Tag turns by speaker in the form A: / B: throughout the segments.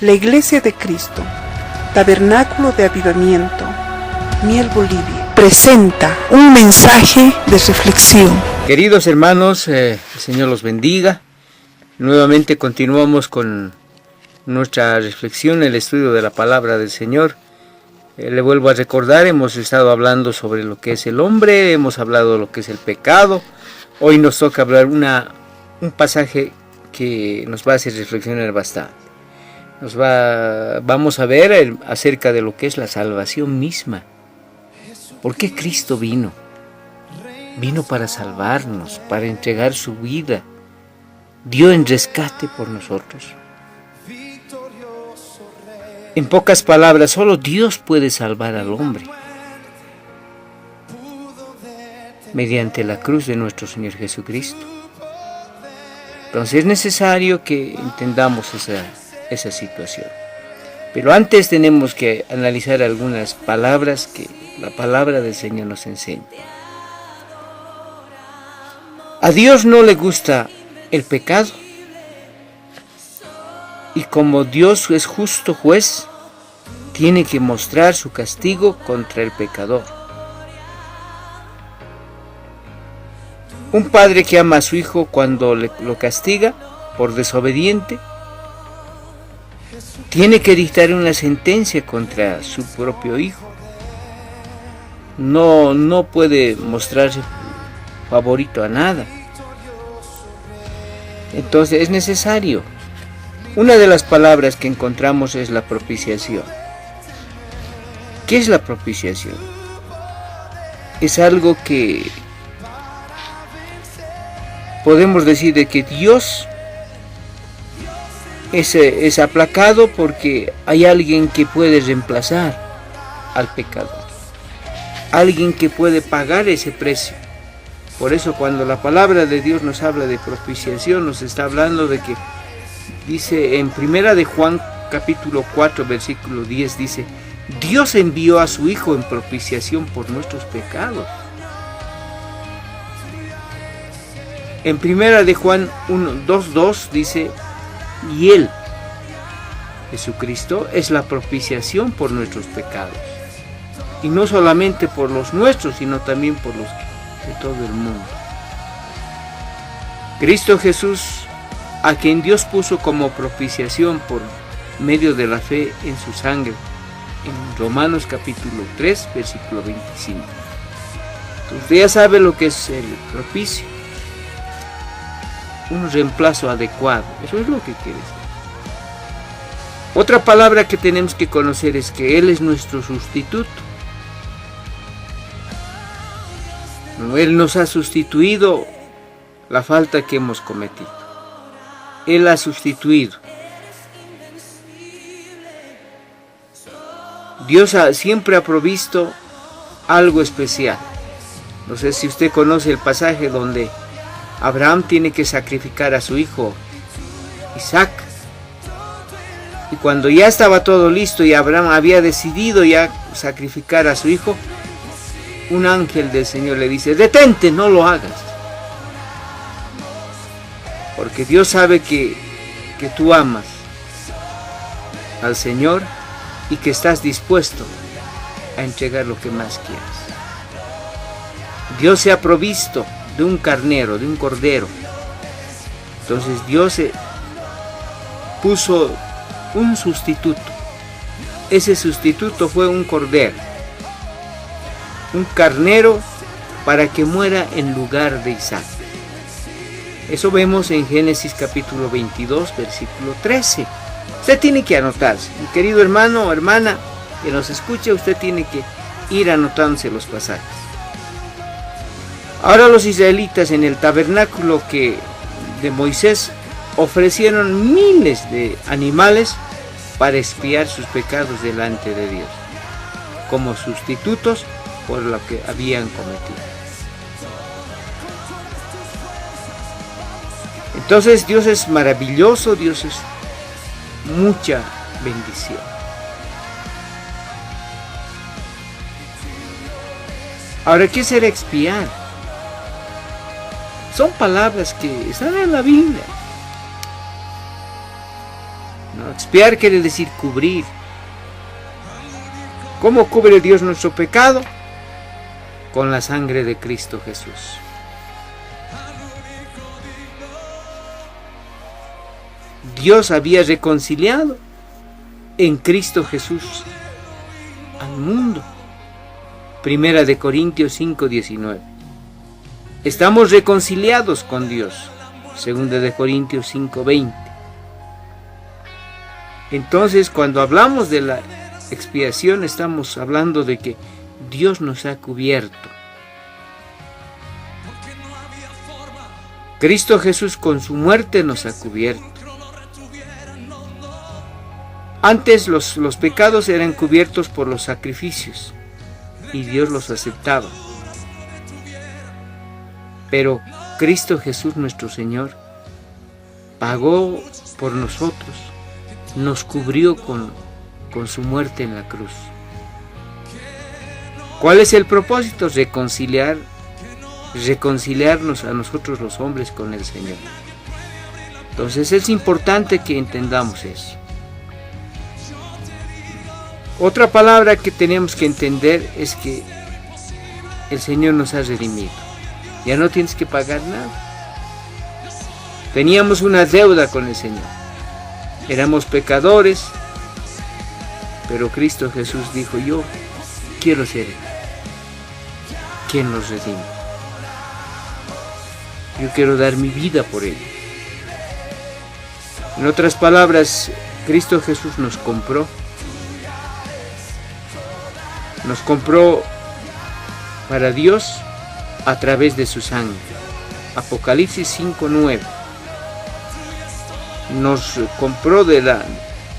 A: La Iglesia de Cristo, Tabernáculo de Avivamiento, Miel Bolivia, presenta un mensaje de reflexión.
B: Queridos hermanos, el Señor los bendiga. Nuevamente continuamos con nuestra reflexión, el estudio de la palabra del Señor. Le vuelvo a recordar, hemos estado hablando sobre lo que es el hombre, hemos hablado de lo que es el pecado. Hoy nos toca hablar un pasaje que nos va a hacer reflexionar bastante. Vamos a ver acerca de lo que es la salvación misma. ¿Por qué Cristo vino? Vino para salvarnos, para entregar su vida. Dio en rescate por nosotros. En pocas palabras, solo Dios puede salvar al hombre. Mediante la cruz de nuestro Señor Jesucristo. Entonces es necesario que entendamos esa situación. Pero antes tenemos que analizar algunas palabras que la palabra del Señor nos enseña. A Dios no le gusta el pecado. Y como Dios es justo juez, tiene que mostrar su castigo contra el pecador. Un padre que ama a su hijo cuando lo castiga por desobediente, tiene que dictar una sentencia contra su propio hijo. No puede mostrarse favorito a nada. Entonces es necesario. Una de las palabras que encontramos es la propiciación. ¿Qué es la propiciación? Es algo que podemos decir de que Dios es aplacado porque hay alguien que puede reemplazar al pecador. Alguien que puede pagar ese precio. Por eso cuando la palabra de Dios nos habla de propiciación, nos está hablando de que dice en primera de Juan capítulo 4 versículo 10, dice: Dios envió a su Hijo en propiciación por nuestros pecados. En primera de Juan 2:2 dice: y Él, Jesucristo, es la propiciación por nuestros pecados. Y no solamente por los nuestros, sino también por los de todo el mundo. Cristo Jesús, a quien Dios puso como propiciación por medio de la fe en su sangre, en Romanos capítulo 3, versículo 25. Usted ya sabe lo que es el propicio. Un reemplazo adecuado, eso es lo que quiere decir. Otra palabra que tenemos que conocer es que Él es nuestro sustituto. Él nos ha sustituido la falta que hemos cometido. Él ha sustituido. Dios siempre ha provisto algo especial. No sé si usted conoce el pasaje donde Abraham tiene que sacrificar a su hijo Isaac. Y cuando ya estaba todo listo y Abraham había decidido ya sacrificar a su hijo, un ángel del Señor le dice: detente, no lo hagas. Porque Dios sabe que tú amas al Señor y que estás dispuesto a entregar lo que más quieras. Dios se ha provisto de un carnero, de un cordero. Entonces Dios puso un sustituto. Ese sustituto fue un cordero, un carnero, para que muera en lugar de Isaac. Eso vemos en Génesis capítulo 22, versículo 13. Usted tiene que anotarse. Mi querido hermano o hermana que nos escuche, usted tiene que ir anotándose los pasajes. Ahora los israelitas en el tabernáculo de Moisés ofrecieron miles de animales para expiar sus pecados delante de Dios, como sustitutos por lo que habían cometido. Entonces Dios es maravilloso, Dios es mucha bendición. Ahora, ¿qué será expiar? Son palabras que están en la Biblia. ¿no? Expiar quiere decir cubrir. ¿Cómo cubre Dios nuestro pecado? Con la sangre de Cristo Jesús. Dios había reconciliado en Cristo Jesús al mundo. Primera de Corintios 5:19. Estamos reconciliados con Dios. Segunda de Corintios 5:20. Entonces, cuando hablamos de la expiación, estamos hablando de que Dios nos ha cubierto. Cristo Jesús con su muerte nos ha cubierto. Antes los pecados eran cubiertos por los sacrificios y Dios los aceptaba. Pero Cristo Jesús nuestro Señor pagó por nosotros, nos cubrió con su muerte en la cruz. ¿Cuál es el propósito? Reconciliarnos a nosotros los hombres con el Señor. Entonces es importante que entendamos eso. Otra palabra que tenemos que entender es que el Señor nos ha redimido. Ya no tienes que pagar nada. Teníamos una deuda con el Señor. Éramos pecadores, pero Cristo Jesús dijo: yo quiero ser quien los redime. Yo quiero dar mi vida por ellos. En otras palabras, Cristo Jesús nos compró. Nos compró para Dios a través de su sangre. Apocalipsis 5:9.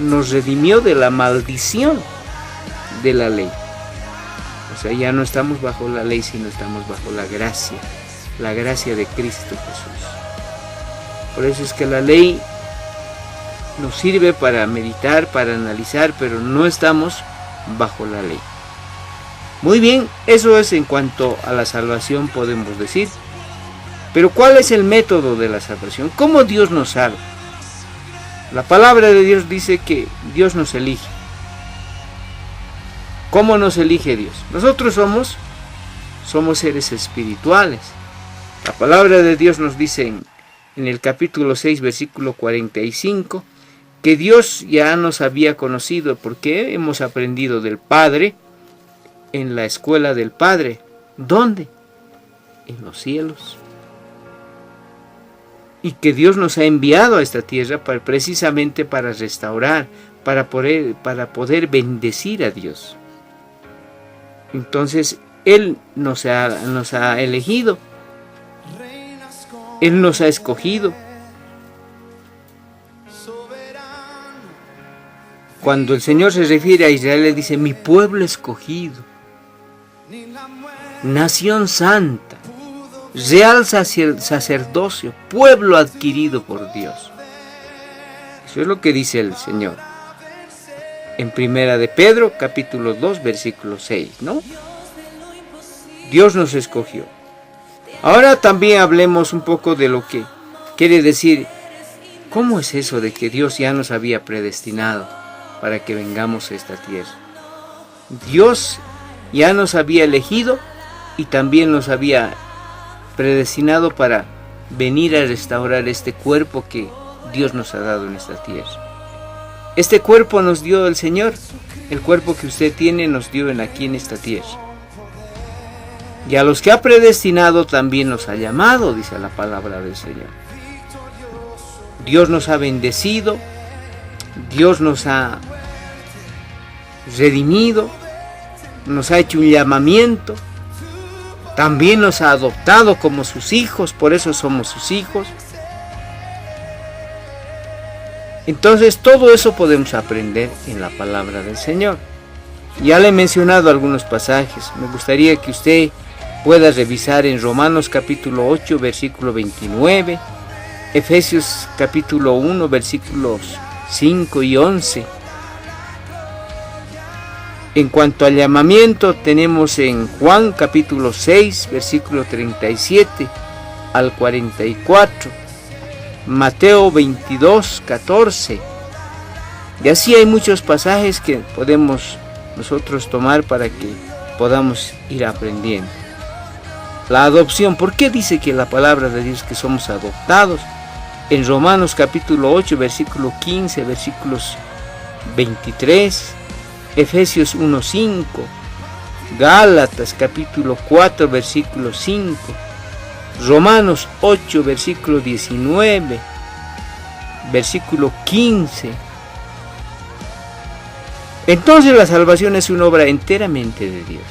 B: Nos redimió de la maldición de la ley. O sea, ya no estamos bajo la ley, sino estamos bajo la gracia de Cristo Jesús. Por eso es que la ley nos sirve para meditar, para analizar, pero no estamos bajo la ley. Muy bien, eso es en cuanto a la salvación podemos decir. Pero ¿cuál es el método de la salvación? ¿Cómo Dios nos salva? La palabra de Dios dice que Dios nos elige. ¿Cómo nos elige Dios? Nosotros somos seres espirituales. La palabra de Dios nos dice en el capítulo 6, versículo 45, que Dios ya nos había conocido porque hemos aprendido del Padre en la escuela del Padre. ¿Dónde? En los cielos. Y que Dios nos ha enviado a esta tierra precisamente para restaurar, para poder bendecir a Dios. Entonces, Él nos ha elegido. Él nos ha escogido. Cuando el Señor se refiere a Israel, le dice: mi pueblo escogido, nación santa, real sacerdocio, pueblo adquirido por Dios. Eso es lo que dice el Señor en Primera de Pedro, capítulo 2, versículo 6, ¿no? Dios nos escogió. Ahora también hablemos un poco de lo que quiere decir. ¿Cómo es eso de que Dios ya nos había predestinado para que vengamos a esta tierra? Dios ya nos había elegido y también nos había predestinado para venir a restaurar este cuerpo que Dios nos ha dado en esta tierra. Este cuerpo nos dio el Señor. El cuerpo que usted tiene nos dio aquí en esta tierra. Y a los que ha predestinado también nos ha llamado, dice la palabra del Señor. Dios nos ha bendecido, Dios nos ha redimido, nos ha hecho un llamamiento, también nos ha adoptado como sus hijos, por eso somos sus hijos. Entonces todo eso podemos aprender en la palabra del Señor. Ya le he mencionado algunos pasajes, me gustaría que usted pueda revisar en Romanos capítulo 8, versículo 29, Efesios capítulo 1, versículos 5 y 11. En cuanto al llamamiento, tenemos en Juan capítulo 6, versículo 37 al 44, Mateo 22, 14, Y así hay muchos pasajes que podemos nosotros tomar para que podamos ir aprendiendo. La adopción, ¿por qué dice que la palabra de Dios que somos adoptados? En Romanos capítulo 8, versículo 15, versículos 23, Efesios 1:5, Gálatas capítulo 4, versículo 5, Romanos 8, versículo 19, versículo 15. Entonces la salvación es una obra enteramente de Dios.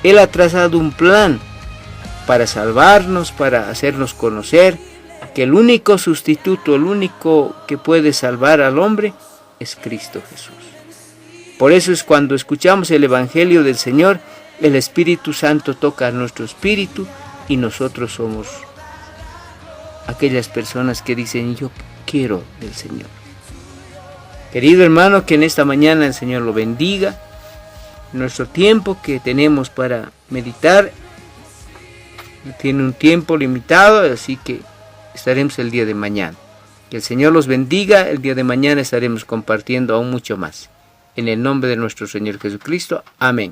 B: Él ha trazado un plan para salvarnos, para hacernos conocer que el único sustituto, el único que puede salvar al hombre es Cristo Jesús. Por eso es cuando escuchamos el Evangelio del Señor, el Espíritu Santo toca a nuestro espíritu y nosotros somos aquellas personas que dicen: yo quiero del Señor. Querido hermano, que en esta mañana el Señor lo bendiga. Nuestro tiempo que tenemos para meditar tiene un tiempo limitado, así que estaremos el día de mañana. Que el Señor los bendiga. El día de mañana estaremos compartiendo aún mucho más. En el nombre de nuestro Señor Jesucristo. Amén.